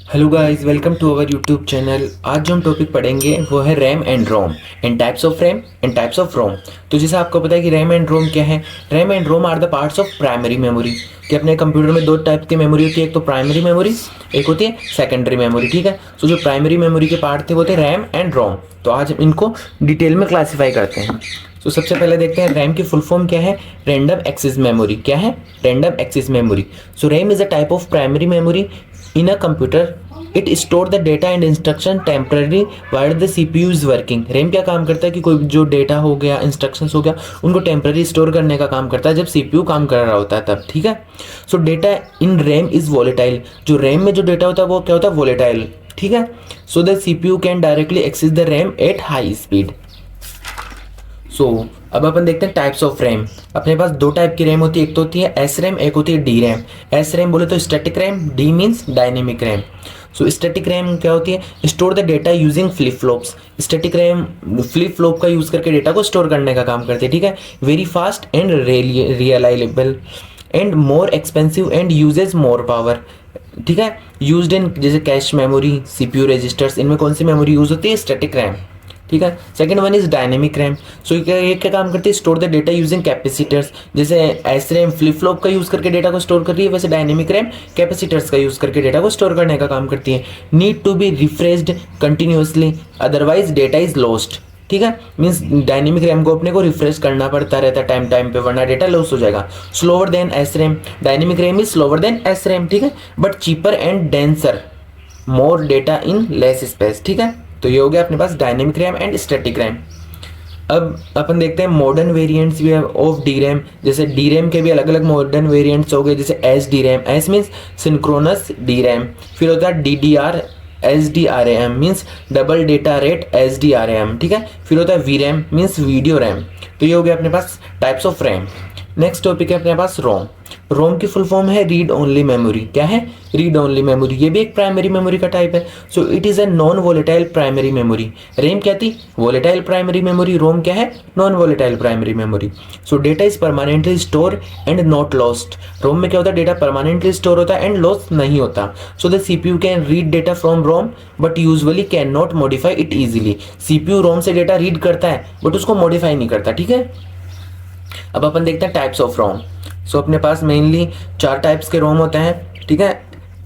Hello guys, welcome to our YouTube channel. आज जो हम टॉपिक पढ़ेंगे वो है RAM and ROM and types of RAM and types of ROM. तो जैसे आपको पता है कि रैम एंड रोम क्या है। RAM and ROM are the parts of primary memory. कि अपने कंप्यूटर में दो टाइप की मेमोरी होती है, एक तो प्राइमरी मेमोरी, एक होती है सेकेंडरी मेमोरी। ठीक है, तो जो प्राइमरी मेमोरी के पार्ट थे वो थे रैम एंड रोम। तो आज हम इनको डिटेल में क्लासीफाई करते हैं। तो सबसे पहले देखते हैं रैम की फुल फॉर्म क्या है। Random access memory. क्या है? Random access memory. So RAM is a type of primary memory in a computer. It store the data and instruction temporarily while the CPU is working. RAM क्या काम करता है कि कोई जो डेटा हो गया, इंस्ट्रक्शंस हो गया, उनको टेम्पररी स्टोर करने का काम करता है जब सीपीयू काम कर रहा होता है तब। ठीक है, सो data in RAM is volatile. जो रैम में जो डेटा होता है वो क्या होता है? वोलेटाइल। ठीक है, so the CPU can directly access the RAM at high speed. So अब अपन देखते हैं टाइप्स ऑफ रैम। अपने पास दो टाइप की रैम होती है, एक तो होती है एस रैम, एक होती है डी रैम। एस रैम बोले तो static RAM, D means dynamic RAM. So static RAM क्या होती है? Store the data using flip flops. Static RAM flip flop का यूज करके डेटा को स्टोर करने का काम करती है। ठीक है, very fast and realisable and more expensive and uses more power. ठीक है, यूज्ड इन जैसे कैश मेमोरी, सीपीयू रजिस्टर्स, इनमें कौन सी मेमोरी यूज होती है? Static RAM. ठीक है, second one is dynamic RAM. So ये क्या काम करती है? Store the data using capacitors. जैसे एस रैम फ्लिप फ्लॉप का यूज करके डेटा को स्टोर कर रही है, वैसे डायनेमिक रैम कैपेसिटर्स का यूज करके डेटा को स्टोर करने का काम करती है। Need to be refreshed continuously otherwise data is lost. ठीक है, मीन्स डायनेमिक रैम को अपने को रिफ्रेश करना पड़ता रहता है टाइम टाइम पे, वरना डेटा लॉस हो जाएगा। Slower than S RAM. Dynamic RAM is slower than S RAM. ठीक है, but cheaper and denser, more data in less space. ठीक है, तो ये हो गया अपने पास dynamic RAM and static RAM. अब अपन देखते हैं मॉडर्न वेरिएंट्स भी ऑफ डी रैम। जैसे डी रैम के भी अलग अलग मॉडर्न वेरिएंट्स हो गए, जैसे S D RAM. S means synchronous D RAM. फिर होता है D D R S D R M means double data rate S D R M. ठीक है, फिर होता है V RAM means video RAM. तो ये हो गया अपने पास types of RAM. Next topic है अपने पास रोम। रोम की फुल फॉर्म है रीड ओनली मेमोरी। क्या है? Read only memory. ये भी एक प्राइमरी मेमोरी का टाइप है। So it is a non volatile primary memory. RAM क्या थी? Volatile primary memory. रोम क्या है? Non volatile primary memory. So data is permanently store and not lost. ROM में क्या होता है? डेटा परमानेंटली स्टोर होता है एंड लॉस नहीं होता। So the CPU can read data from ROM but usually can not modify it easily. CPU ROM से data read करता है बट उसको मॉडिफाई नहीं करता। ठीक है, अब अपन देखते हैं टाइप्स ऑफ रोम। सो अपने पास मेनली चार टाइप्स के रोम होते हैं। ठीक है,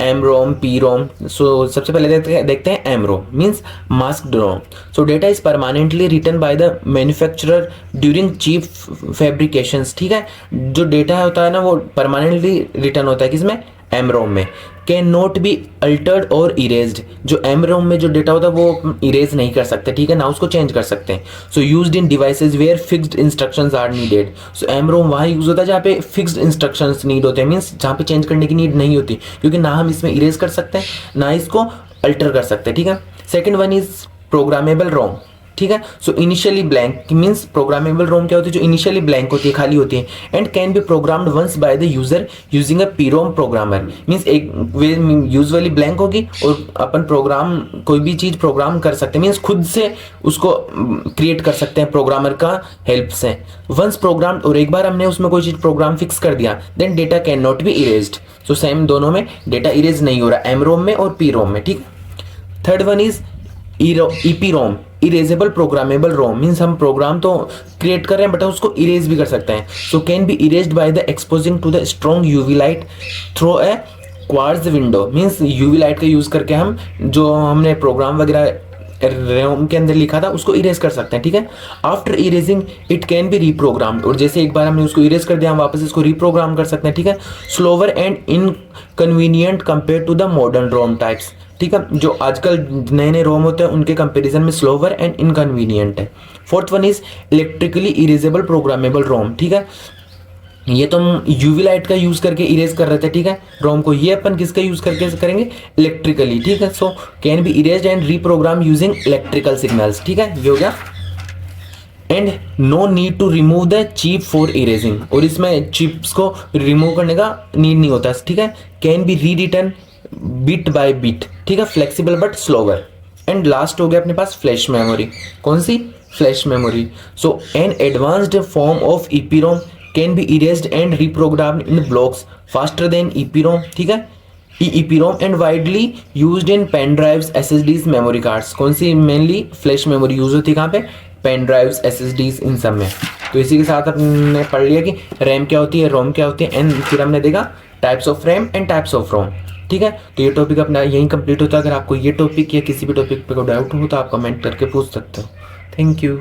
एम रोम, पी रोम। सो सबसे पहले देखते हैं M ROM means masked ROM. So data is permanently written by the manufacturer during chip fabrications. ठीक है, जो डेटा होता है ना वो परमानेंटली रिटर्न होता है किसमें? एम रोम में। कैन नॉट बी अल्टर्ड और इरेज्ड। जो एम रोम में जो डेटा होता है वो इरेज नहीं कर सकते। ठीक है ना, उसको चेंज कर सकते हैं। So used in devices where fixed instructions are needed. So M ROM वहाँ यूज होता है जहाँ पे फिक्स्ड इंस्ट्रक्शंस नीड होते हैं, मीन्स जहाँ पे चेंज करने की नीड नहीं होती, क्योंकि ना हम इसमें इरेज कर सकते हैं ना इसको अल्टर कर सकते हैं। ठीक है, सेकेंड वन इज प्रोग्रामेबल रोम। ठीक है, so initially blank means programmable रोम क्या होती है? जो इनिशियली ब्लैंक होती है, खाली होती है, and can be programmed once by the user using a P ROM programmer. Means एक यूजुअली ब्लैंक होगी और अपन प्रोग्राम कोई भी चीज प्रोग्राम कर सकते हैं, मीन्स खुद से उसको क्रिएट कर सकते हैं प्रोग्रामर का हेल्प से। वंस प्रोग्राम, और एक बार हमने उसमें कोई चीज प्रोग्राम फिक्स कर दिया, then data can not be erased. So same दोनों में डेटा इरेज नहीं हो रहा, एम रोम में और पी रोम में। ठीक, third one is EP ROM, erasable programmable ROM. Means हम प्रोग्राम तो क्रिएट कर रहे हैं बट उसको इरेज भी कर सकते हैं। So can be erased by the exposing to the strong UV light through a quartz window. Means UV light का यूज करके हम जो हमने प्रोग्राम वगैरह रोम के अंदर लिखा था उसको इरेज कर सकते हैं। ठीक है, after erasing it can be reprogrammed. और जैसे एक बार हमने उसको इरेज कर दिया, हम वापस इसको रीप्रोग्राम कर सकते हैं। ठीक है, slower and inconvenient compare to the modern ROM types. ठीक है, जो आजकल नए नए रोम होते हैं उनके कंपैरिजन में स्लोवर एंड इनकन्वीनियंट है। Fourth one is electrically erasable programmable रोम। ठीक है, ये तो हम यूवी लाइट का यूज करके इरेज कर रहे थे। ठीक है, रोम को, ये अपन किसका यूज करके करेंगे? इलेक्ट्रिकली। ठीक है, so can be erased and reprogram using electrical signals. ठीक है, ये हो गया। And no need to remove the chip for erasing. और इसमें चिप्स को रिमूव करने का नीड नहीं होता। ठीक है, can be rewritten bit by bit. ठीक है, flexible but slower. And last हो गया अपने पास फ्लैश मेमोरी। कौन सी? Flash memory. So an advanced form of EEPROM can be erased and reprogrammed in blocks faster than EEPROM. ठीक है, EEPROM and widely used in pen drives, SSDs, memory cards. कौन सी मेनली फ्लैश मेमोरी यूज होती है कहाँ पे? Pen drives, SSDs, इन सब में। तो इसी के साथ हमने पढ़ लिया कि रैम क्या होती है, रोम क्या होती है, एंड फिर हमने देखा types of RAM and types of ROM. ठीक है, तो ये टॉपिक अपना यहीं कंप्लीट होता है। अगर आपको ये टॉपिक या किसी भी टॉपिक पे कोई डाउट हो तो आप कमेंट करके पूछ सकते हो। Thank you.